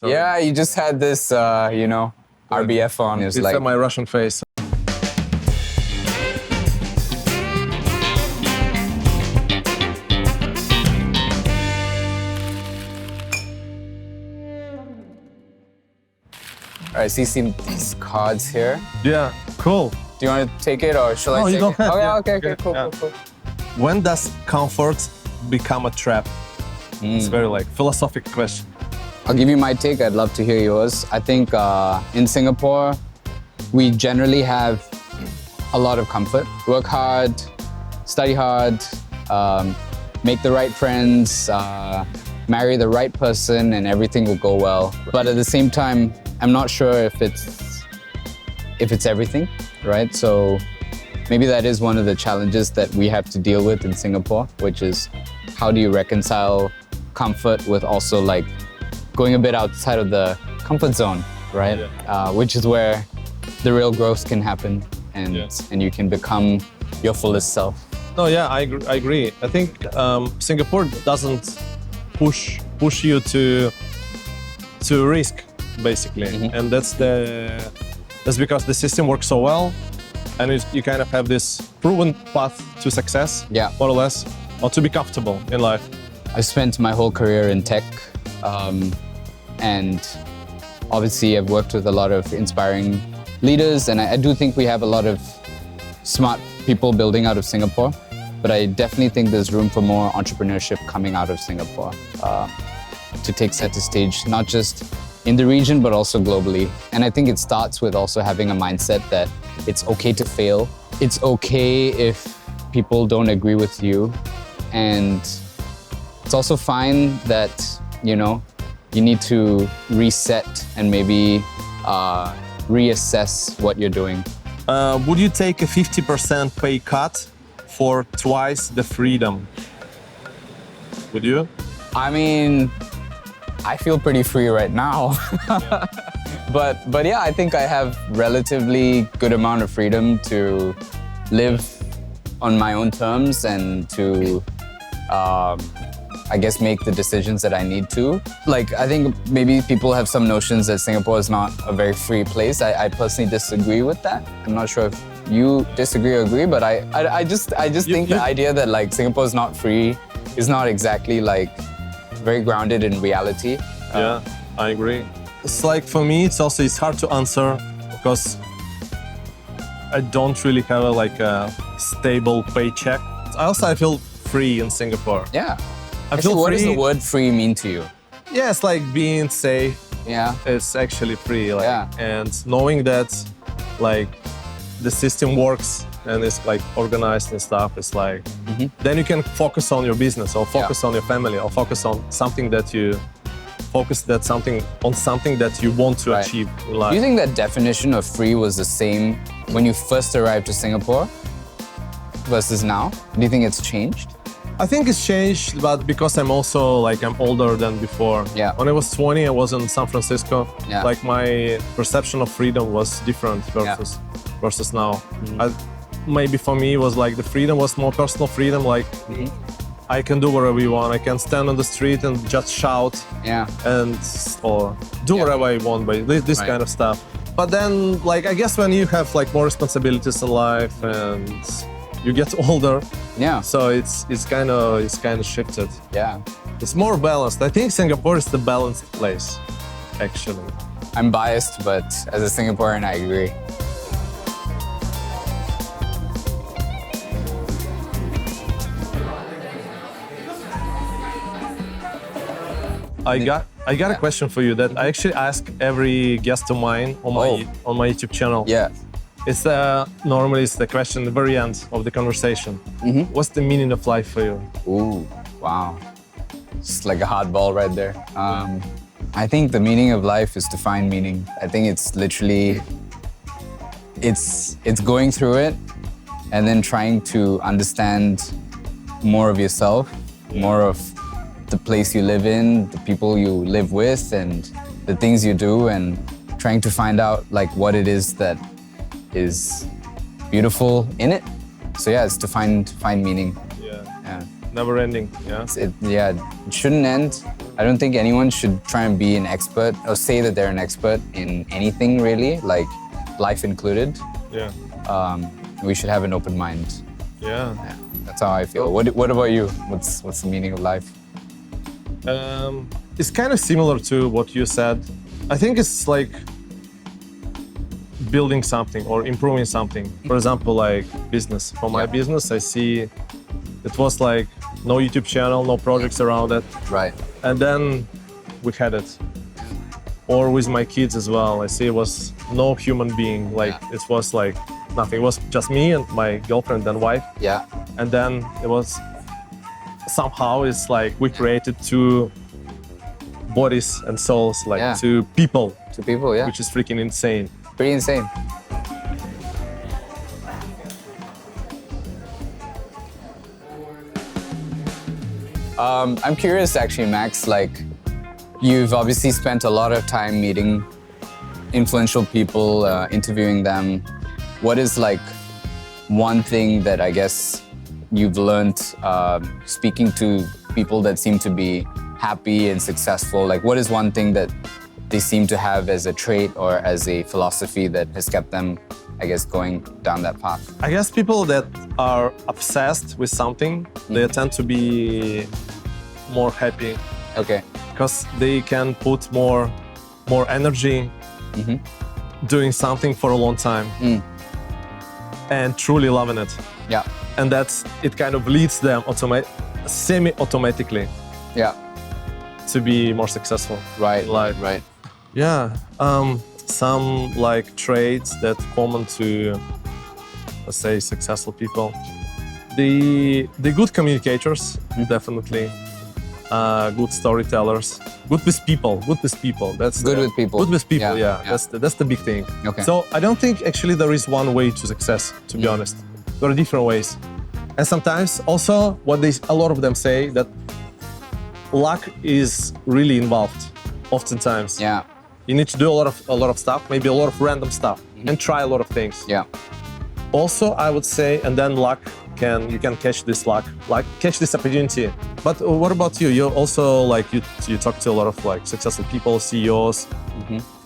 Sorry. Yeah, you just had this, RBF on. It was It's like, my Russian face. I see these cards here. Yeah, cool. Do you want to take it or shall I No, take you don't it? have, Oh, yeah, yeah. okay, Yeah, cool, yeah. cool. When does comfort become a trap? It's very like philosophical question. I'll give you my take. I'd love to hear yours. I think in Singapore, we generally have a lot of comfort. Work hard, study hard, make the right friends, marry the right person, and everything will go well. But at the same time, I'm not sure if it's everything, right? So maybe that is one of the challenges that we have to deal with in Singapore, which is how do you reconcile comfort with also like going a bit outside of the comfort zone, right? Yeah. Which is where the real growth can happen and you can become your fullest self. No, yeah, I agree. I think Singapore doesn't push you to risk, basically, and that's because the system works so well, and you kind of have this proven path to success, more or less, or to be comfortable in life. I spent my whole career in tech, and obviously I've worked with a lot of inspiring leaders, and I do think we have a lot of smart people building out of Singapore, but I definitely think there's room for more entrepreneurship coming out of Singapore to take center stage, not just in the region, but also globally. And I think it starts with also having a mindset that it's okay to fail. It's okay if people don't agree with you. And it's also fine that, you need to reset and maybe reassess what you're doing. Would you take a 50% pay cut for twice the freedom? Would you? I mean, I feel pretty free right now. But yeah, I think I have relatively good amount of freedom to live on my own terms and to, I guess, make the decisions that I need to. Like, I think maybe people have some notions that Singapore is not a very free place. I personally disagree with that. I'm not sure if you disagree or agree, but I just think the idea that like Singapore is not free is not exactly like very grounded in reality. Yeah, I agree. It's like for me, it's hard to answer because I don't really have a stable paycheck. I feel free in Singapore. Yeah. I feel what free. does the word free mean to you? Yeah, it's like being safe. Yeah. It's actually free. And knowing that like the system works and it's like organized and stuff, it's like then you can focus on your business or focus on your family or focus on something that you something that you want to achieve in life. Do you think that definition of free was the same when you first arrived to Singapore versus now? Do you think it's changed? I think it's changed, but because I'm older than before. Yeah. When I was 20, I was in San Francisco. Yeah. Like my perception of freedom was different versus now. Maybe for me, it was like the freedom was more personal freedom. Like I can do whatever you want. I can stand on the street and just shout. Or do whatever I want by this kind of stuff. But then, like, I guess when you have like more responsibilities in life and you get older, so it's kind of shifted. Yeah, it's more balanced. I think Singapore is the balanced place, actually. I'm biased, but as a Singaporean, I agree. I got a question for you that I actually ask every guest of mine on my YouTube channel. Yeah. It's normally it's the question at the very end of the conversation. What's the meaning of life for you? Ooh, wow. It's like a hard ball right there. I think the meaning of life is to find meaning. I think it's literally, it's going through it and then trying to understand more of yourself, more of the place you live in, the people you live with, and the things you do, and trying to find out like what it is that is beautiful in it. So yeah, it's to find meaning. Yeah. Never ending. Yeah. It shouldn't end. I don't think anyone should try and be an expert or say that they're an expert in anything really, like life included. Yeah. We should have an open mind. Yeah. Yeah, that's how I feel. What about you? What's the meaning of life? It's kind of similar to what you said. I think it's like building something or improving something. For example, like business. For my business, I see it was like no YouTube channel, no projects around it. Right. And then we had it. Or with my kids as well. I see it was no human being. Like it was like nothing. It was just me and my girlfriend and wife. Yeah. And then it was somehow it's like we created two bodies and souls, like two people. Two people, yeah. Which is freaking insane. Pretty insane. I'm curious actually, Max, like you've obviously spent a lot of time meeting influential people, interviewing them. What is like one thing that I guess you've learned speaking to people that seem to be happy and successful? Like what is one thing that they seem to have as a trait or as a philosophy that has kept them, I guess, going down that path? I guess people that are obsessed with something, they tend to be more happy. Okay. Because they can put more energy doing something for a long time and truly loving it. Yeah. And it kind of leads them semi-automatically to be more successful. Right, in life. right. Yeah, some like traits that common to, let's say, successful people. The good communicators, definitely. Good storytellers. Good with people. That's good with people. Good with people. Yeah. That's the big thing. Okay. So I don't think actually there is one way to success. To be honest, there are different ways, and sometimes also a lot of them say that luck is really involved. Oftentimes. Yeah. You need to do a lot of stuff, maybe a lot of random stuff, and try a lot of things. Yeah. Also, I would say, and then you can catch this catch this opportunity. But what about you? You also like you talk to a lot of like successful people, CEOs.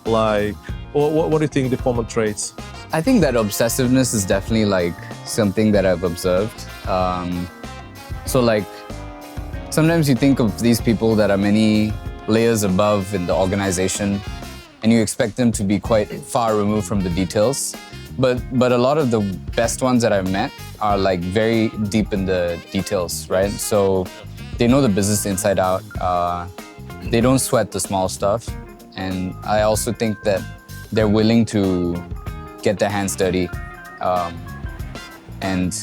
Like, what do you think the common traits? I think that obsessiveness is definitely like something that I've observed. So like sometimes you think of these people that are many layers above in the organization, and you expect them to be quite far removed from the details. But a lot of the best ones that I've met are like very deep in the details, right? So they know the business inside out. They don't sweat the small stuff. And I also think that they're willing to get their hands dirty. And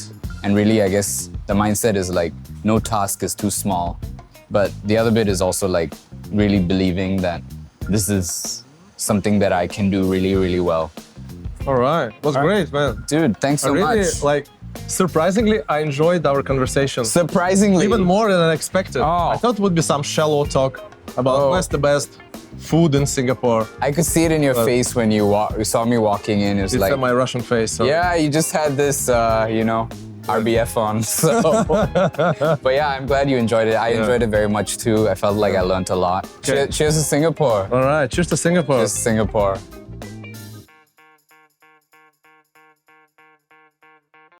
really, I guess the mindset is like, no task is too small. But the other bit is also like really believing that this is something that I can do really, really well. All right. It was great, man. Dude, thanks so much. Like, surprisingly, I enjoyed our conversation. Surprisingly. Even more than I expected. Oh. I thought it would be some shallow talk about what's the best food in Singapore. I could see it in your face when you saw me walking in. It was like my Russian face. So. Yeah, you just had this, RBF on. So, but yeah, I'm glad you enjoyed it. I enjoyed it very much too. I felt like I learned a lot. Okay. Cheers to Singapore. All right. Cheers to Singapore. Cheers to Singapore.